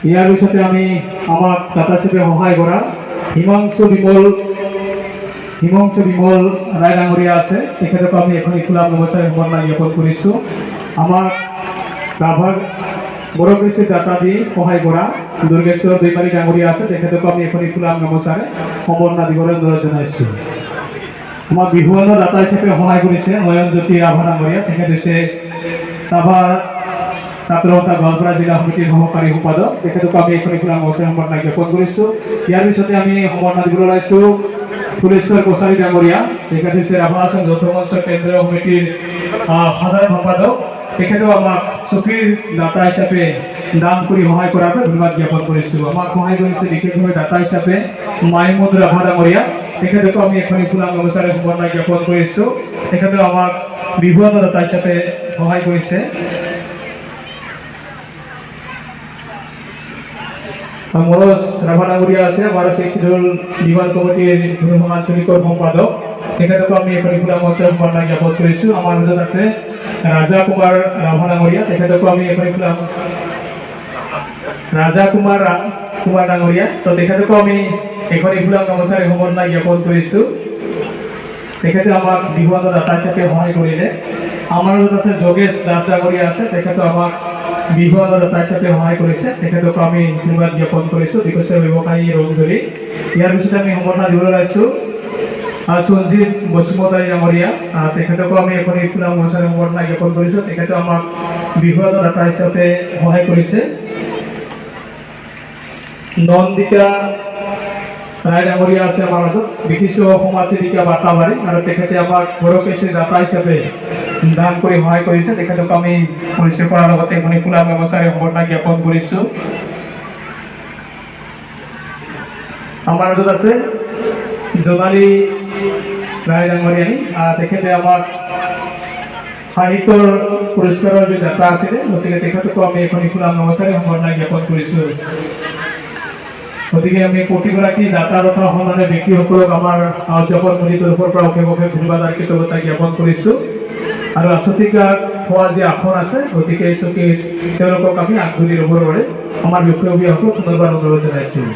ইয়াৰ পিছতে আমি আমাক দাতা হিচাপে সহায় কৰা হিমাংশু বিমল ৰায় ডাঙৰীয়া আছে, তেখেতক আমি এখন খোলা ব্যৱসায় সম্বৰ্ধনা জ্ঞাপন কৰিছোঁ। আমাক ৰাভা বড়োকৃষি দাতা দি সহায় কৰা দুৰ্গেশ্বৰ দৈমাৰী ডাঙৰীয়া আছে, তেখেতক আমি এখন খোলা গামোচাৰে সম্বৰ্ধনা দিবলৈ অনুৰোধ জনাইছোঁ। আমাৰ বিহুৱানৰ দাতা হিচাপে সহায় কৰিছে নয়নজ্যোতি ৰাভা ডাঙৰীয়া, তেখেত হৈছে ৰাভা ছাত্ৰসন্থা গোৱালপাৰা জিলা সমিতিৰ সহকাৰী সম্পাদক, তেখেতক আমি এখন খোলা গামোচাৰে সম্বৰ্ধনা জ্ঞাপন কৰিছোঁ। ইয়াৰ পিছতে আমি সম্বৰ্ধনা দিবলৈ ওলাইছোঁ ফুলেশ্বৰ কছাৰী ডাঙৰীয়া, তেখেত হৈছে ৰাভা আসাম যৌথ মঞ্চৰ কেন্দ্ৰীয় সমিতিৰ সাধাৰণ সম্পাদক, তেখেতেও আমাক চকীৰ দাতা হিচাপে দান কৰি সহায় কৰাৰ বাবে ধন্যবাদ জ্ঞাপন কৰিছোঁ। আমাক সহায় কৰিছে বিশেষভাৱে দাতা হিচাপে মাইমুদ ৰাভা ডাঙৰীয়া, তেখেতকো আমি এখন খোলা গামোচাৰে সম্বৰ্ধনা জ্ঞাপন কৰিছোঁ। তেখেতেও আমাক বিহুৱানৰ দাতা হিচাপে সহায় কৰিছে। মনোজ ৰাভা ডাঙৰীয়া আছে, আমাৰ শিৱদৌল দিৱান কমিটিৰ আঞ্চলিকৰ সম্পাদক, তেখেতকো আমি এখন খোলা গামোচাৰে সম্বৰ্ধনা জ্ঞাপন কৰিছোঁ। আমাৰ মাজত আছে ৰাজা কুমাৰ ৰাভা ডাঙৰীয়া, তেখেতকো আমি এখন খোলা ৰাজা কুমাৰ ডাঙৰীয়া, তো তেখেতকো আমি এখন খোলা গামোচাৰে সম্বৰ্ধনা জ্ঞাপন কৰিছোঁ। তেখেতে আমাক বিহুৱানৰ দাতা হিচাপে সহায় কৰিলে। আমাৰ মাজত আছে যোগেশ দাস ডাঙৰীয়া আছে, তেখেতে আমাক বিহুৱানৰ দাতা হিচাপে সহায় কৰিছে, তেখেতকো আমি ধন্যবাদ জ্ঞাপন কৰিছোঁ। বিকশিত ব্যৱসায়ী ৰংধৰি। ইয়াৰ পিছতে আমি সম্বৰ্ধনা দিবলৈ ওলাইছোঁ সঞ্জীৱ বসুমতাৰী ডাঙৰীয়া, তেখেতকো আমি এখন খোলা গামোচাৰে সম্বৰ্ধনা জ্ঞাপন কৰিছোঁ, তেখেতে আমাক বিহুৱানৰ দাতা হিচাপে সহায় কৰিছে। নন্দিতা ৰায় ডাঙৰীয়া আছে আমাৰ মাজত, বিশিষ্ট সমাজ সেৱিকা বাৰ্তাবাৰী, আৰু তেখেতে আমাক বড়োকৃষিৰ দাতা হিচাপে দান কৰি সহায় কৰিছে, তেখেতক আমি পৰিচয় কৰাৰ লগতে এখন খোলা গামোচাৰে সম্বৰ্ধনা জ্ঞাপন কৰিছোঁ। আমাৰ মাজত আছে জোনালী ৰায় ডাঙৰীয়ানী, তেখেতে আমাক সাহিত্যৰ পুৰস্কাৰৰ যি দাতা আছিলে, গতিকে তেখেতকো আমি এখন খোলা গামোচাৰে সম্বৰ্ধনা জ্ঞাপন কৰিছোঁ। গতিকে আমি প্ৰতিগৰাকী দাতা তথা সন্মানীয় ব্যক্তিসকলক আমাৰ আয়োজকৰ মূল্যৰ তৰফৰ পৰা অশেষ ধন্যবাদ আৰু কৃতজ্ঞতা জ্ঞাপন কৰিছোঁ। আৰু আছুতীয়াক হোৱা যি আসন আছে, গতিকে এই চকীত তেওঁলোকক আমি আগধৰি ল'বৰ বাবে আমাৰ বিষয়ববীয়াসকলক পুনৰবাৰ অনুৰোধ জনাইছোঁ।